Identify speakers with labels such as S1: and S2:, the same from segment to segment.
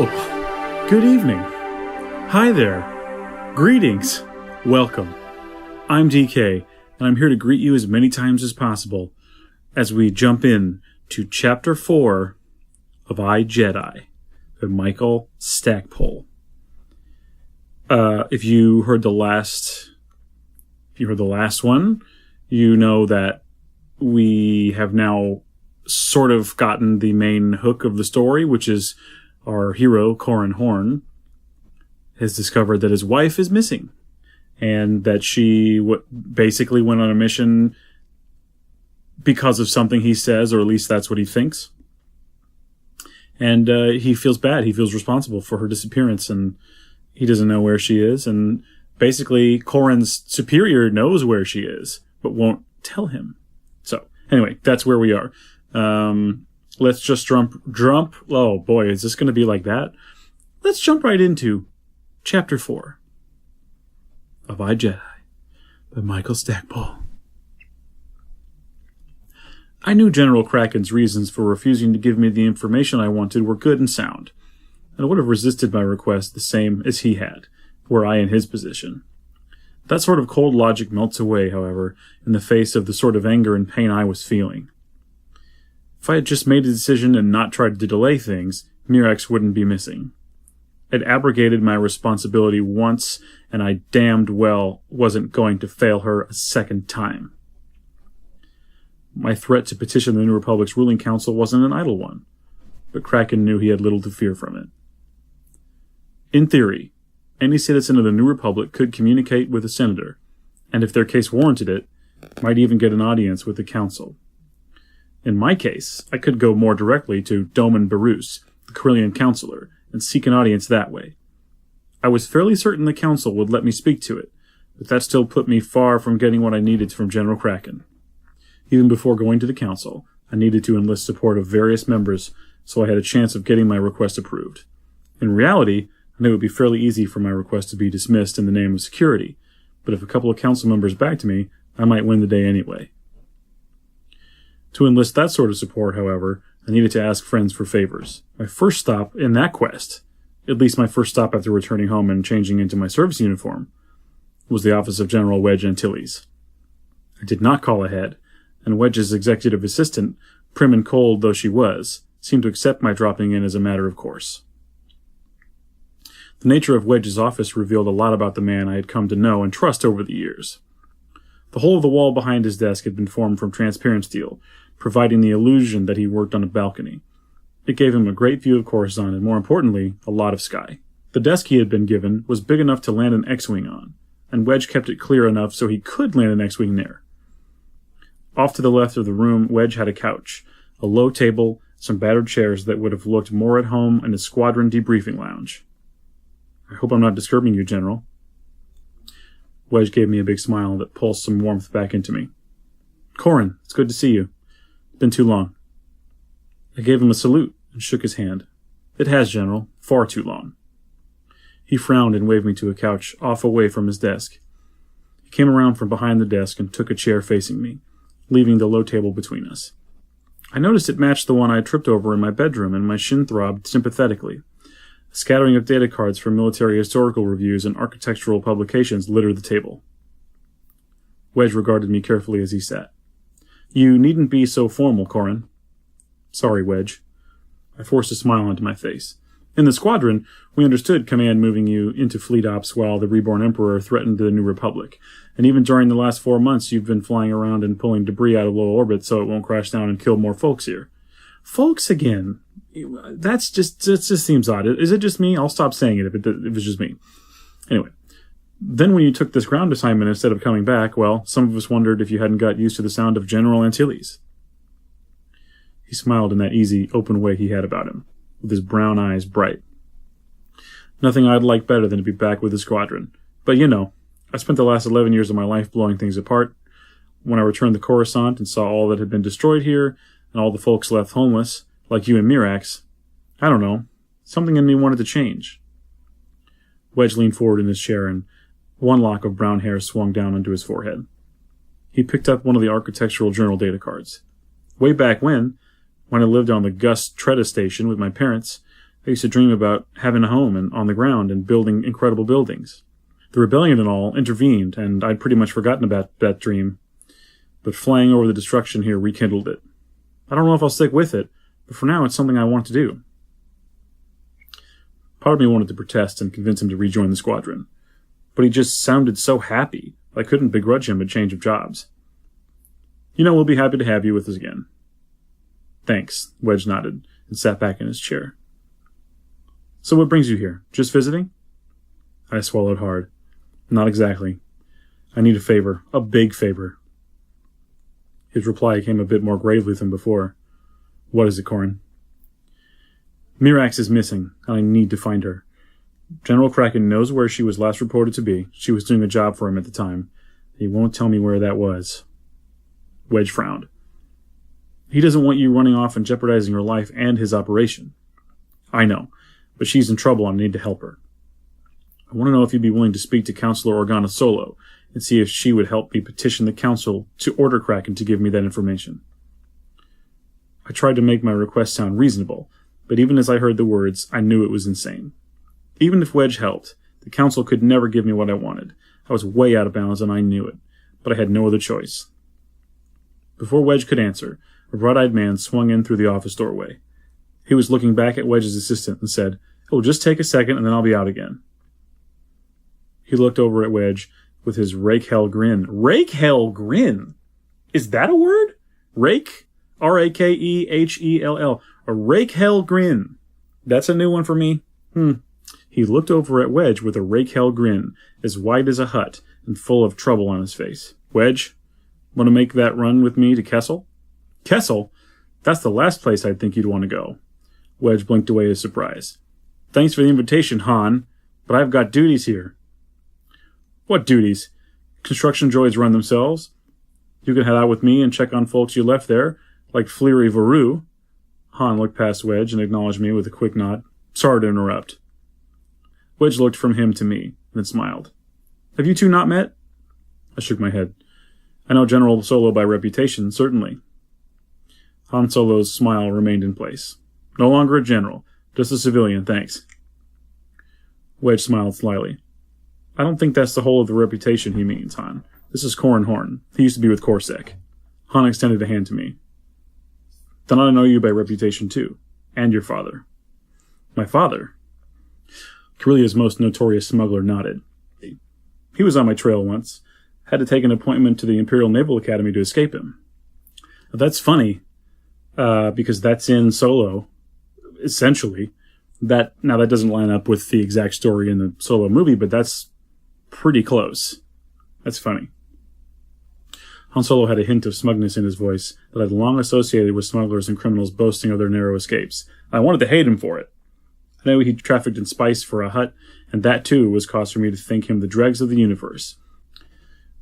S1: Hello. Good evening. Hi there. Greetings. Welcome. I'm DK, and I'm here to greet you as many times as possible as we jump in to Chapter 4 of I, Jedi by Michael Stackpole. If you heard the last one, you know that we have now sort of gotten the main hook of the story, which is our hero, Corran Horn, has discovered that his wife is missing, and that she basically went on a mission because of something he says, or at least that's what he thinks. And he feels bad. He feels responsible for her disappearance, and he doesn't know where she is. And basically, Corran's superior knows where she is, but won't tell him. So, anyway, that's where we are. Let's just jump. Oh boy, is this going to be like that? Let's jump right into Chapter 4 of I, Jedi by Michael Stackpole. I knew General Kraken's reasons for refusing to give me the information I wanted were good and sound, and I would have resisted my request the same as he had, were I in his position. That sort of cold logic melts away, however, in the face of the sort of anger and pain I was feeling. If I had just made a decision and not tried to delay things, Mirax wouldn't be missing. I'd abrogated my responsibility once, and I damned well wasn't going to fail her a second time. My threat to petition the New Republic's ruling council wasn't an idle one, but Kraken knew he had little to fear from it. In theory, any citizen of the New Republic could communicate with a senator, and if their case warranted it, might even get an audience with the council. In my case, I could go more directly to Doman Barus, the Corellian counselor, and seek an audience that way. I was fairly certain the council would let me speak to it, but that still put me far from getting what I needed from General Kraken. Even before going to the council, I needed to enlist support of various members so I had a chance of getting my request approved. In reality, I knew it would be fairly easy for my request to be dismissed in the name of security, but if a couple of council members backed me, I might win the day anyway. To enlist that sort of support, however, I needed to ask friends for favors. My first stop in that quest, at least my first stop after returning home and changing into my service uniform, was the office of General Wedge Antilles. I did not call ahead, and Wedge's executive assistant, prim and cold though she was, seemed to accept my dropping in as a matter of course. The nature of Wedge's office revealed a lot about the man I had come to know and trust over the years. The whole of the wall behind his desk had been formed from transparent steel, providing the illusion that he worked on a balcony. It gave him a great view of Coruscant and, more importantly, a lot of sky. The desk he had been given was big enough to land an X-Wing on, and Wedge kept it clear enough so he could land an X-Wing there. Off to the left of the room, Wedge had a couch, a low table, some battered chairs that would have looked more at home in a squadron debriefing lounge. I hope I'm not disturbing you, General. Wedge gave me a big smile that pulsed some warmth back into me. Corran, it's good to see you. Been too long. I gave him a salute and shook his hand. It has, General. Far too long. He frowned and waved me to a couch off away from his desk. He came around from behind the desk and took a chair facing me, leaving the low table between us. I noticed it matched the one I had tripped over in my bedroom, and my shin throbbed sympathetically. A scattering of data cards from military historical reviews and architectural publications littered the table. Wedge regarded me carefully as he sat. You needn't be so formal, Corran. Sorry, Wedge. I forced a smile onto my face. In the squadron, we understood command moving you into fleet ops while the reborn Emperor threatened the New Republic. And even during the last 4 months, you've been flying around and pulling debris out of low orbit so it won't crash down and kill more folks here. Folks again? That just seems odd. Is it just me? I'll stop saying it if it's just me. Anyway. Then when you took this ground assignment instead of coming back, well, some of us wondered if you hadn't got used to the sound of General Antilles. He smiled in that easy, open way he had about him, with his brown eyes bright. Nothing I'd like better than to be back with the squadron. But you know, I spent the last 11 years of my life blowing things apart. When I returned to Coruscant and saw all that had been destroyed here, and all the folks left homeless, like you and Mirax, I don't know, something in me wanted to change. Wedge leaned forward in his chair, and one lock of brown hair swung down onto his forehead. He picked up one of the architectural journal data cards. Way back when I lived on the Gus Tretta station with my parents, I used to dream about having a home and on the ground and building incredible buildings. The rebellion and all intervened, and I'd pretty much forgotten about that dream. But flying over the destruction here rekindled it. I don't know if I'll stick with it, but for now it's something I want to do. Part of me wanted to protest and convince him to rejoin the squadron. But he just sounded so happy, I couldn't begrudge him a change of jobs. We'll be happy to have you with us again. Thanks, Wedge nodded and sat back in his chair. So what brings you here? Just visiting? I swallowed hard. Not exactly. I need a favor. A big favor. His reply came a bit more gravely than before. What is it, Corin? Mirax is missing, and I need to find her. General Kraken knows where she was last reported to be. She was doing a job for him at the time. He won't tell me where that was. Wedge frowned. He doesn't want you running off and jeopardizing her life and his operation. I know, but she's in trouble and I need to help her. I want to know if you'd be willing to speak to Counselor Organa Solo and see if she would help me petition the Council to order Kraken to give me that information. I tried to make my request sound reasonable, but even as I heard the words, I knew it was insane. Even if Wedge helped, the Council could never give me what I wanted. I was way out of bounds and I knew it, but I had no other choice. Before Wedge could answer, a bright-eyed man swung in through the office doorway. He was looking back at Wedge's assistant and said, "It will just take a second and then I'll be out again." He looked over at Wedge with his rake-hell grin. Rake-hell grin? Is that a word? Rake? R-A-K-E-H-E-L-L. A rake-hell grin. That's a new one for me. He looked over at Wedge with a rake-hell grin, as wide as a hut and full of trouble on his face. Wedge, want to make that run with me to Kessel? Kessel? That's the last place I'd think you'd want to go. Wedge blinked away his surprise. Thanks for the invitation, Han, but I've got duties here. What duties? Construction droids run themselves. You can head out with me and check on folks you left there, like Fleary Varu. Han looked past Wedge and acknowledged me with a quick nod. Sorry to interrupt. Wedge looked from him to me, then smiled. Have you two not met? I shook my head. I know General Solo by reputation, certainly. Han Solo's smile remained in place. No longer a general, just a civilian, thanks. Wedge smiled slyly. I don't think that's the whole of the reputation he means, Han. This is Corin Horn. He used to be with Corsac. Han extended a hand to me. Then I know you by reputation, too. And your father. My father? Corellia's most notorious smuggler nodded. He was on my trail once. Had to take an appointment to the Imperial Naval Academy to escape him. That's funny, because that's in Solo, essentially. Now, that doesn't line up with the exact story in the Solo movie, but that's pretty close. That's funny. Han Solo had a hint of smugness in his voice that I'd long associated with smugglers and criminals boasting of their narrow escapes. I wanted to hate him for it. I know he trafficked in spice for a hut, and that, too, was cause for me to think him the dregs of the universe.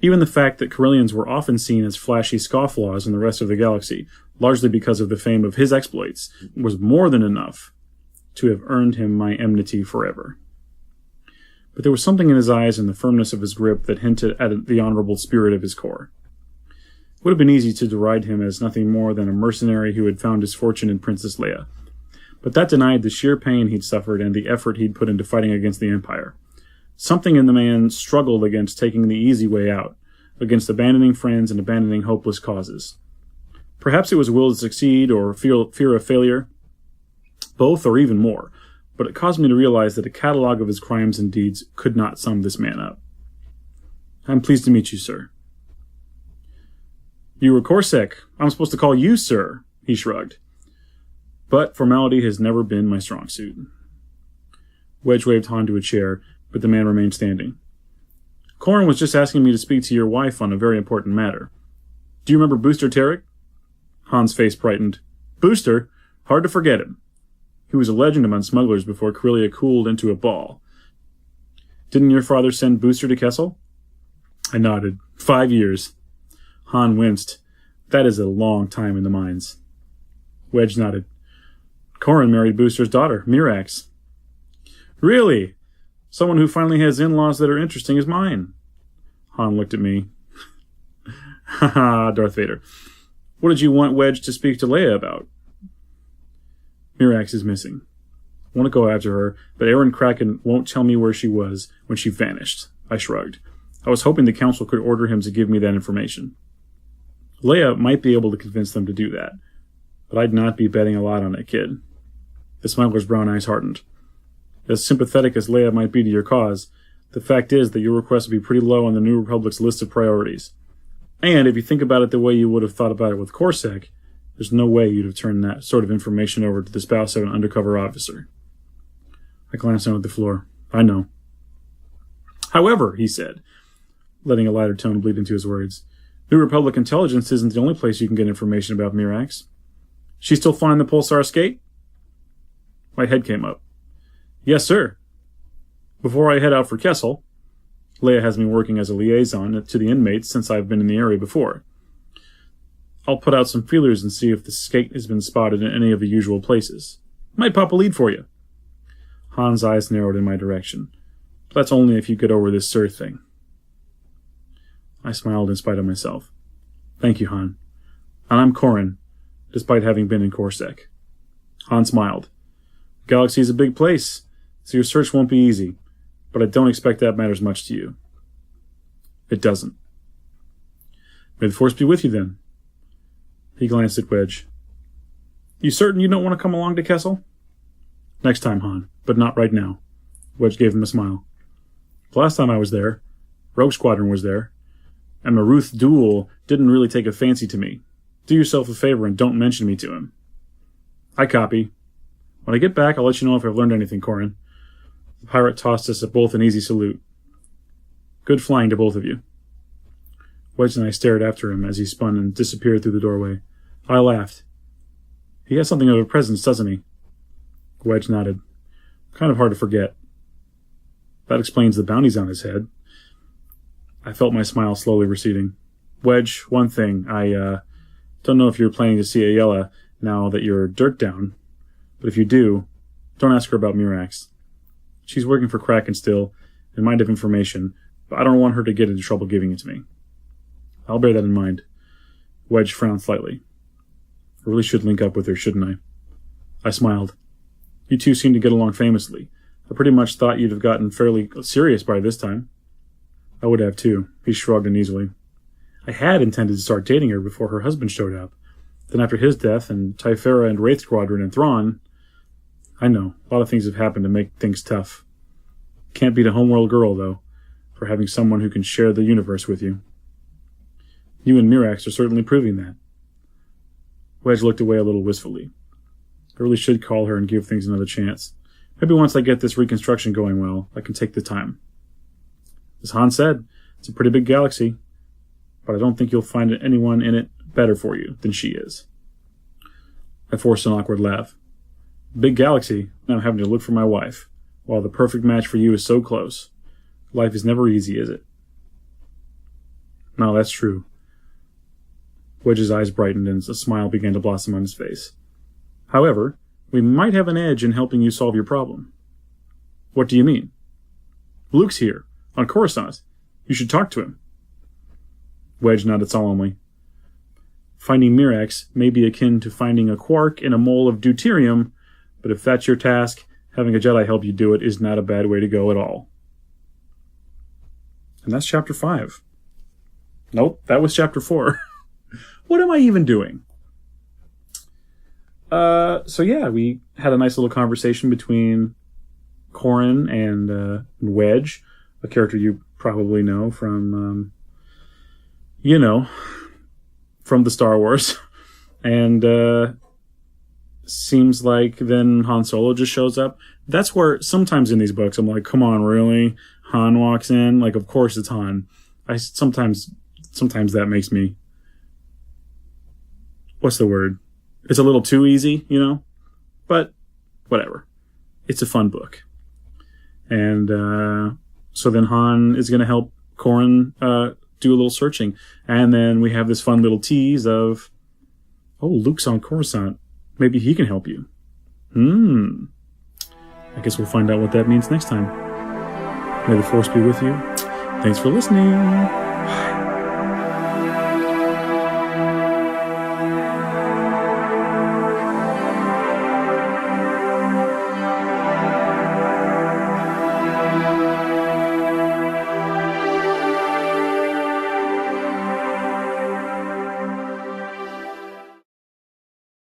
S1: Even the fact that Corellians were often seen as flashy scofflaws in the rest of the galaxy, largely because of the fame of his exploits, was more than enough to have earned him my enmity forever. But there was something in his eyes and the firmness of his grip that hinted at the honorable spirit of his core. It would have been easy to deride him as nothing more than a mercenary who had found his fortune in Princess Leia. But that denied the sheer pain he'd suffered and the effort he'd put into fighting against the Empire. Something in the man struggled against taking the easy way out, against abandoning friends and abandoning hopeless causes. Perhaps it was will to succeed or fear of failure, both or even more, but it caused me to realize that a catalog of his crimes and deeds could not sum this man up. I'm pleased to meet you, sir. You were Corsac. I'm supposed to call you sir, he shrugged. But formality has never been my strong suit. Wedge waved Han to a chair, but the man remained standing. Corin was just asking me to speak to your wife on a very important matter. Do you remember Booster Tarek? Han's face brightened. Booster? Hard to forget him. He was a legend among smugglers before Corellia cooled into a ball. Didn't your father send Booster to Kessel? I nodded. 5 years. Han winced. That is a long time in the mines. Wedge nodded. Corin married Booster's daughter, Mirax. Really? Someone who finally has in-laws that are interesting as mine. Han looked at me. Ha ha, Darth Vader. What did you want Wedge to speak to Leia about? Mirax is missing. I want to go after her, but Aaron Kraken won't tell me where she was when she vanished. I shrugged. I was hoping the council could order him to give me that information. Leia might be able to convince them to do that, but I'd not be betting a lot on that kid. The smuggler's brown eyes hardened. As sympathetic as Leia might be to your cause, the fact is that your request would be pretty low on the New Republic's list of priorities. And if you think about it the way you would have thought about it with Corsac, there's no way you'd have turned that sort of information over to the spouse of an undercover officer. I glanced down at the floor. I know. However, he said, letting a lighter tone bleed into his words, New Republic intelligence isn't the only place you can get information about Mirax. She still flying the Pulsar skate? My head came up. Yes, sir. Before I head out for Kessel, Leia has me working as a liaison to the inmates since I've been in the area before. I'll put out some feelers and see if the skate has been spotted in any of the usual places. Might pop a lead for you. Han's eyes narrowed in my direction. But that's only if you get over this sir thing. I smiled in spite of myself. Thank you, Han. And I'm Corrin, despite having been in Corsac. Han smiled. The galaxy's a big place, so your search won't be easy, but I don't expect that matters much to you. It doesn't. May the Force be with you, then. He glanced at Wedge. You certain you don't want to come along to Kessel? Next time, Han, but not right now. Wedge gave him a smile. The last time I was there, Rogue Squadron was there, and Maruth Duel didn't really take a fancy to me. Do yourself a favor and don't mention me to him. I copy. When I get back, I'll let you know if I've learned anything, Corrin. The pirate tossed us both an easy salute. Good flying to both of you. Wedge and I stared after him as he spun and disappeared through the doorway. I laughed. He has something of a presence, doesn't he? Wedge nodded. Kind of hard to forget. That explains the bounties on his head. I felt my smile slowly receding. Wedge, one thing. I don't know if you're planning to see Ayala now that you're dirt down, but if you do, don't ask her about Mirax. She's working for Kraken still, and might have information, but I don't want her to get into trouble giving it to me. I'll bear that in mind. Wedge frowned slightly. I really should link up with her, shouldn't I? I smiled. You two seem to get along famously. I pretty much thought you'd have gotten fairly serious by this time. I would have, too. He shrugged uneasily. I had intended to start dating her before her husband showed up. Then after his death, and Typhera and Wraith Squadron and Thrawn... I know, a lot of things have happened to make things tough. Can't beat a homeworld girl, though, for having someone who can share the universe with you. You and Mirax are certainly proving that. Wedge looked away a little wistfully. I really should call her and give things another chance. Maybe once I get this reconstruction going well, I can take the time. As Han said, it's a pretty big galaxy, but I don't think you'll find anyone in it better for you than she is. I forced an awkward laugh. Big galaxy, and I'm having to look for my wife, while the perfect match for you is so close. Life is never easy, is it? No, that's true. Wedge's eyes brightened and a smile began to blossom on his face. However, we might have an edge in helping you solve your problem. What do you mean? Luke's here, on Coruscant. You should talk to him. Wedge nodded solemnly. Finding Mirax may be akin to finding a quark in a mole of deuterium, but if that's your task, having a Jedi help you do it is not a bad way to go at all. And that's Chapter 5. Nope, that was Chapter 4. What am I even doing? So yeah, we had a nice little conversation between Corrin and Wedge, a character you probably know from, from the Star Wars. And seems like then Han Solo just shows up. That's where sometimes in these books I'm like, come on, really? Han walks in? Like, of course it's Han. Sometimes that makes me... What's the word? It's a little too easy, But whatever. It's a fun book. And so then Han is going to help Corrin do a little searching. And then we have this fun little tease of, oh, Luke's on Coruscant. Maybe he can help you. I guess we'll find out what that means next time. May the Force be with you. Thanks for listening.